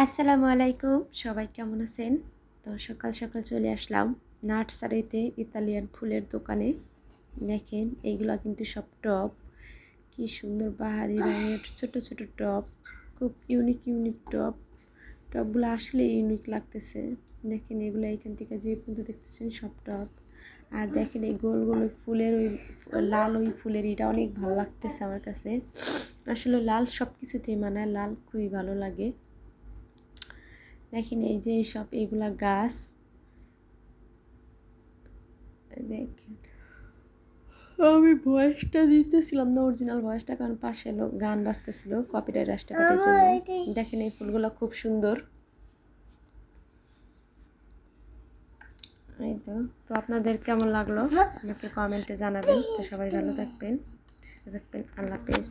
আসসালামু আলাইকুম, সবাই কেমন আছেন? তো সকাল সকাল চলে আসলাম নার্সারিতে, ইতালিয়ান ফুলের দোকানে। দেখেন এইগুলা কিন্তু সব টব, কি সুন্দর বাহারি রঙের ছোট ছোট টব, খুব ইউনিক ইউনিক টব। টবগুলো আসলে ইউনিক লাগতেছে। দেখেন এগুলো এখান থেকে যে পর্যন্ত দেখতেছেন সব টব। আর দেখেন এই গোল গোল ওই ফুলের ওই লাল ওই ফুলের এটা অনেক ভালো লাগতেছে আমার কাছে। আসলে লাল সব কিছুতেই মানায়, লাল খুবই ভালো লাগে। দেখেন এই যে সব এগুলা গাছ। দেখেন আমি ভয়েসটা দিতেছিলাম না, অরিজিনাল ভয়েসটা, কারণ পাশে লোক গান বাজতেছিল কপিরাইট আসতে পারে জন্য। দেখেন এই ফুলগুলো খুব সুন্দর। এই তো তো আপনাদের কেমন লাগলো আমাকে কমেন্টে জানাবেন। তো সবাই ভালো থাকবেন, সুস্থ থাকবেন, আল্লাহ হাফেজ।